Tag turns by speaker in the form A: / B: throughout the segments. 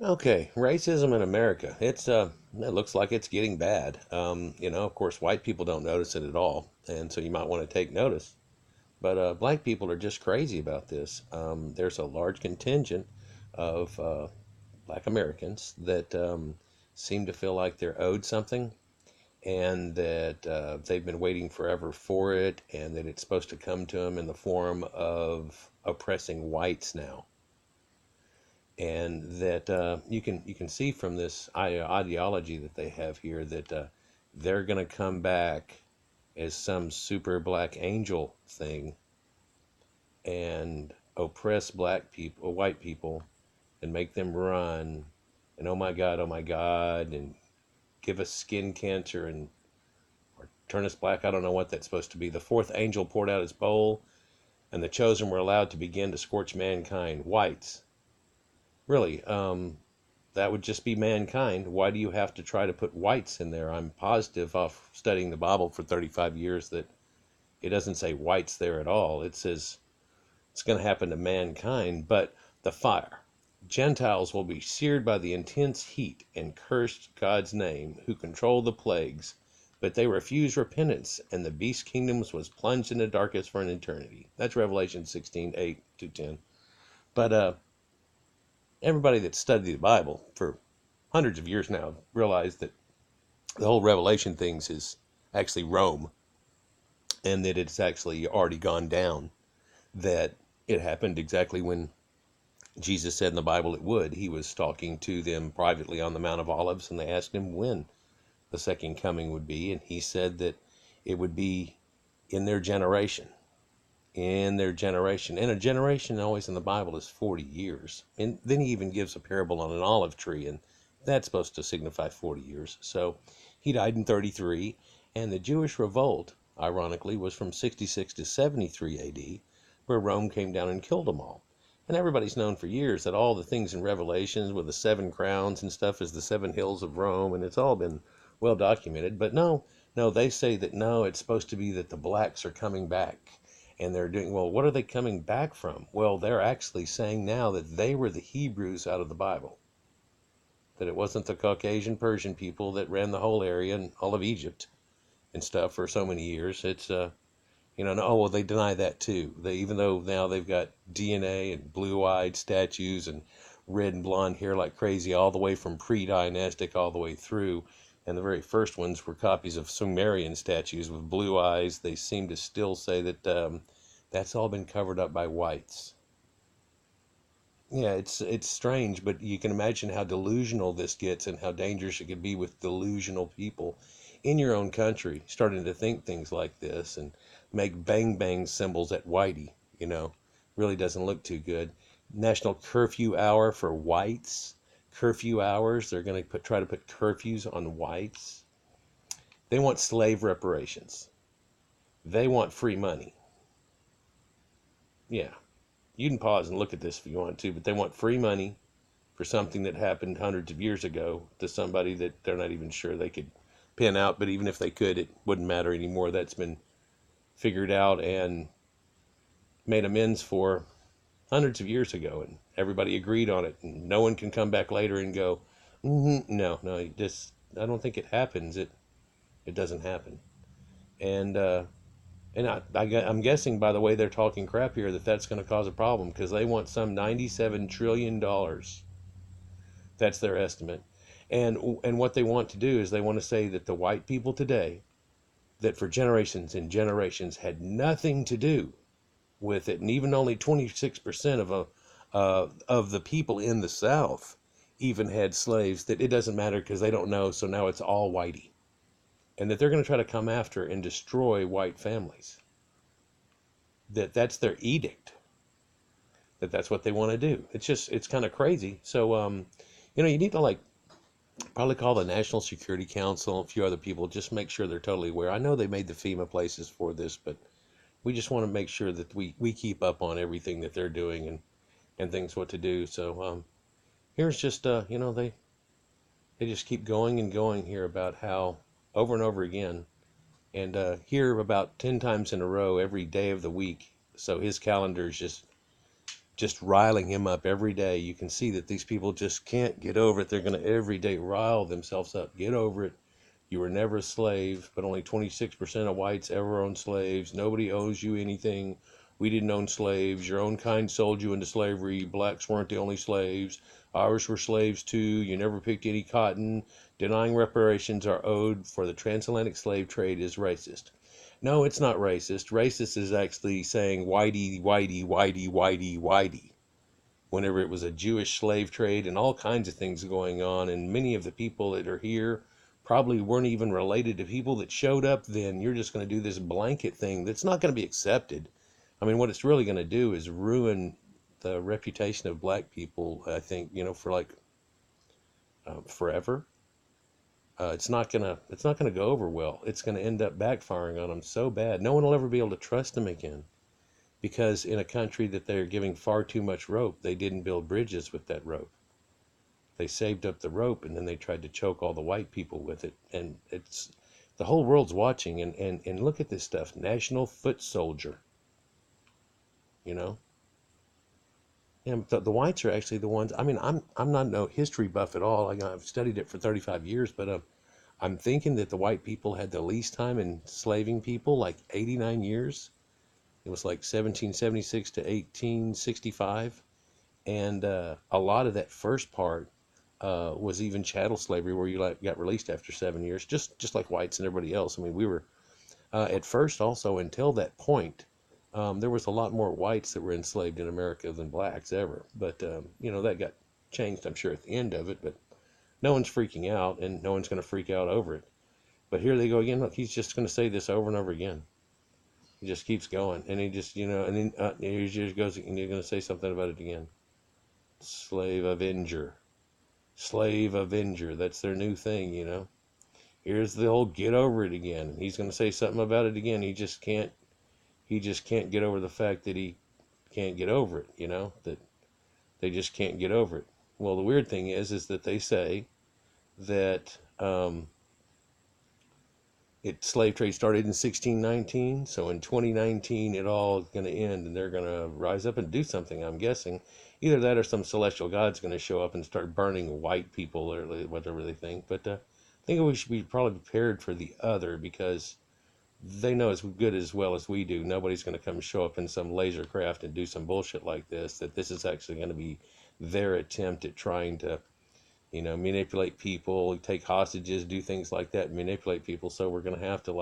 A: Okay, racism in America. It looks like it's getting bad. Of course, white people don't notice it at all, and so you might want to take notice. But black people are just crazy about this. There's a large contingent of black Americans that seem to feel like they're owed something, and that they've been waiting forever for it, and that it's supposed to come to them in the form of oppressing whites now, and that you can see from this ideology that they have here that they're going to come back as some super black angel thing and oppress black people, white people, and make them run, and oh my god, and give us skin cancer and or turn us black. I don't know what that's supposed to be. The fourth angel poured out his bowl, and the chosen were allowed to begin to scorch mankind. Whites, really? That would just be mankind. Why do you have to try to put whites in there? I'm positive off studying the Bible for 35 years that it doesn't say whites there at all. It says it's going to happen to mankind, but the fire. Gentiles will be seared by the intense heat and cursed God's name, who control the plagues, but they refused repentance, and the beast kingdoms was plunged into darkness for an eternity. That's Revelation 16:8 to 10. But everybody that studied the Bible for hundreds of years now realized that the whole Revelation things is actually Rome, and that it's actually already gone down. That it happened exactly when Jesus said in the Bible it would. He was talking to them privately on the Mount of Olives, and they asked him when the second coming would be, and he said that it would be in their generation. In their generation. And a generation always in the Bible is 40 years. And then he even gives a parable on an olive tree, and that's supposed to signify 40 years. So he died in 33, and the Jewish revolt, ironically, was from 66 to 73 AD, where Rome came down and killed them all. And everybody's known for years that all the things in Revelations with the seven crowns and stuff is the seven hills of Rome, and it's all been well documented. But no, they say that no, it's supposed to be that the blacks are coming back. And they're doing, well, what are they coming back from? Well, they're actually saying now that they were the Hebrews out of the Bible. That it wasn't the Caucasian Persian people that ran the whole area and all of Egypt and stuff for so many years. It's no, oh well, they deny that too. They, even though now they've got DNA and blue-eyed statues and red and blonde hair like crazy, all the way from pre-dynastic all the way through. And the very first ones were copies of Sumerian statues with blue eyes. They seem to still say that that's all been covered up by whites. Yeah, it's strange, but you can imagine how delusional this gets and how dangerous it could be with delusional people in your own country starting to think things like this and make bang bang symbols at whitey, really doesn't look too good. National curfew hour for whites. Curfew hours, they're going to try to put curfews on whites. They want slave reparations. They want free money. Yeah, you can pause and look at this if you want to, but they want free money for something that happened hundreds of years ago to somebody that they're not even sure they could pin out. But even if they could, it wouldn't matter anymore. That's been figured out and made amends for hundreds of years ago, and everybody agreed on it. And no one can come back later and go, no, no, I don't think it happens. It doesn't happen. And I'm guessing by the way they're talking crap here that that's going to cause a problem because they want some $97 trillion. That's their estimate. And what they want to do is they want to say that the white people today, that for generations and generations had nothing to do with it, and even only 26% of the people in the South even had slaves, that it doesn't matter because they don't know, so now it's all whitey. And that they're going to try to come after and destroy white families. That's their edict. That's what they want to do. It's kind of crazy. So you need to like probably call the National Security Council, a few other people, just make sure they're totally aware. I know they made the FEMA places for this, but we just want to make sure that we keep up on everything that they're doing and things what to do. So here's just they just keep going and going here about how over and over again, and here about 10 times in a row every day of the week. So his calendar is just just riling him up every day. You can see that these people just can't get over it. They're going to every day rile themselves up. Get over it. You were never a slave, but only 26% of whites ever owned slaves. Nobody owes you anything. We didn't own slaves. Your own kind sold you into slavery. Blacks weren't the only slaves. Irish were slaves too. You never picked any cotton. Denying reparations are owed for the transatlantic slave trade is racist. No, it's not racist. Racist is actually saying whitey, whitey, whitey, whitey, whitey. Whenever it was a Jewish slave trade and all kinds of things going on, and many of the people that are here probably weren't even related to people that showed up then. You're just going to do this blanket thing that's not going to be accepted. I mean, what it's really going to do is ruin the reputation of black people, I think, for like forever. It's not gonna go over well. It's gonna end up backfiring on them so bad. No one will ever be able to trust them again because in a country that they're giving far too much rope, they didn't build bridges with that rope. They saved up the rope and then they tried to choke all the white people with it. And it's the whole world's watching. And look at this stuff. National Foot Soldier. You know. And the whites are actually the ones. I mean, I'm not no history buff at all. I've studied it for 35 years, but I'm thinking that the white people had the least time enslaving people, like 89 years. It was like 1776 to 1865. And a lot of that first part was even chattel slavery, where you got released after 7 years, just like whites and everybody else. I mean, we were at first also until that point. There was a lot more whites that were enslaved in America than blacks ever. But that got changed, I'm sure, at the end of it. But no one's freaking out, and no one's going to freak out over it. But here they go again. Look, he's just going to say this over and over again. He just keeps going, and he just, and then he just goes, and you're going to say something about it again. Slave Avenger. Slave Avenger. That's their new thing. Here's the old get over it again. He's going to say something about it again. He just can't get over the fact that he can't get over it, that they just can't get over it. Well, the weird thing is that they say that slave trade started in 1619, so in 2019 it all is going to end, and they're going to rise up and do something, I'm guessing. Either that or some celestial god's going to show up and start burning white people or whatever they think. But I think we should be probably prepared for the other, because they know as good as well as we do, nobody's going to come show up in some laser craft and do some bullshit like this, that this is actually going to be their attempt at trying to manipulate people, take hostages, do things like that, manipulate people. So we're going to have to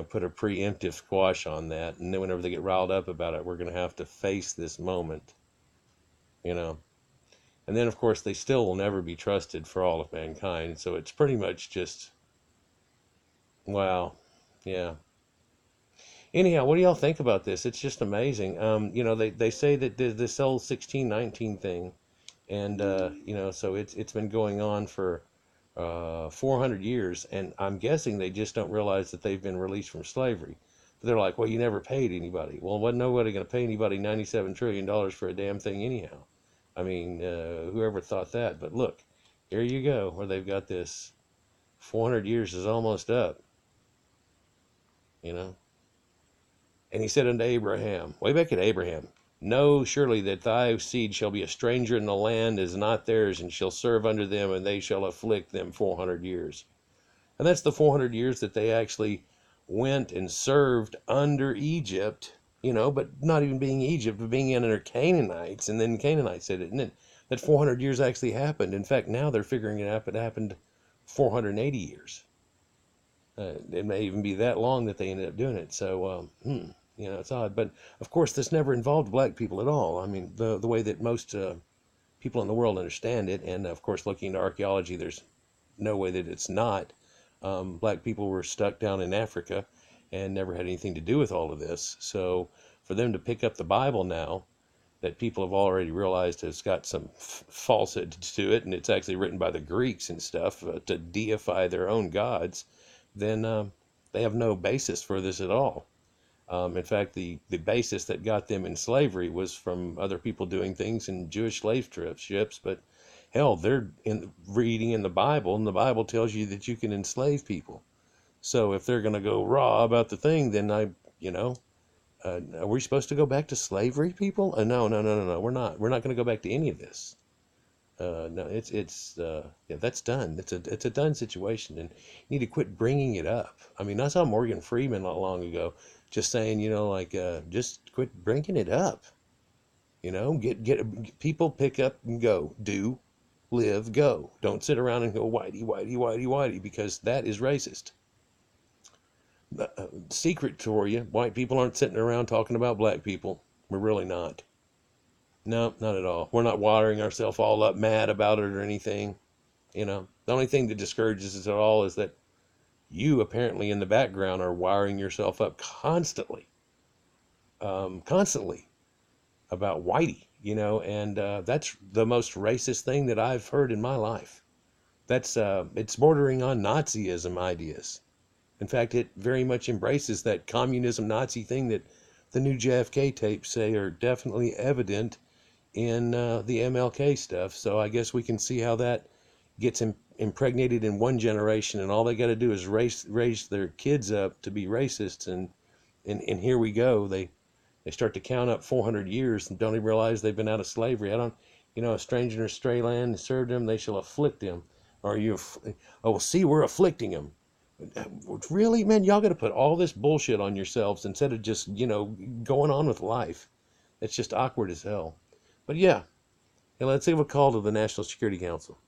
A: put a preemptive squash on that. And then whenever they get riled up about it, we're going to have to face this moment, And then, of course, they still will never be trusted for all of mankind. So it's pretty much just, wow. Yeah. Anyhow, what do y'all think about this? It's just amazing. They say that this whole 1619 thing, and so it's been going on for 400 years, and I'm guessing they just don't realize that they've been released from slavery. But they're like, well, you never paid anybody. Well, wasn't nobody going to pay anybody $97 trillion for a damn thing anyhow? I mean, whoever thought that? But look, here you go, where they've got this 400 years is almost up, And he said unto Abraham, way back at Abraham, know surely that thy seed shall be a stranger in the land, is not theirs, and shall serve under them, and they shall afflict them 400 years. And that's the 400 years that they actually went and served under Egypt, but not even being Egypt, but being under Canaanites. And then Canaanites said it. And then that 400 years actually happened. In fact, now they're figuring it out, it happened 480 years. It may even be that long that they ended up doing it. So, it's odd. But, of course, this never involved black people at all. I mean, the way that most people in the world understand it, and, of course, looking into archaeology, there's no way that it's not. Black people were stuck down in Africa and never had anything to do with all of this. So for them to pick up the Bible now, that people have already realized has got some falsehood to it, and it's actually written by the Greeks and stuff to deify their own gods, then they have no basis for this at all. In fact, the basis that got them in slavery was from other people doing things in Jewish slave ships, but hell, they're reading in the Bible, and the Bible tells you that you can enslave people. So if they're going to go raw about the thing, then Are we supposed to go back to slavery, people? No, no, no, no, no. We're not. We're not going to go back to any of this. No, yeah, that's done. It's a done situation, and you need to quit bringing it up. I mean, I saw Morgan Freeman not long ago, just saying, like, just quit bringing it up. Get people pick up and go, do, live, go. Don't sit around and go whitey, whitey, whitey, whitey, because that is racist. Secret for you, white people aren't sitting around talking about black people. We're really not. No, not at all. We're not watering ourselves all up mad about it or anything. The only thing that discourages us at all is that you apparently in the background are wiring yourself up constantly about whitey, and that's the most racist thing that I've heard in my life. It's bordering on Nazism ideas. In fact, it very much embraces that communism Nazi thing that the new JFK tapes say are definitely evident in the MLK stuff. So I guess we can see how that gets impregnated in one generation, and all they got to do is raise their kids up to be racists, and here we go. They start to count up 400 years and don't even realize they've been out of slavery. I don't, a stranger in a stray land served them, they shall afflict him. Or well, see, we're afflicting him. Really, man, y'all got to put all this bullshit on yourselves instead of just, going on with life. It's just awkward as hell. But yeah, let's give a call to the National Security Council.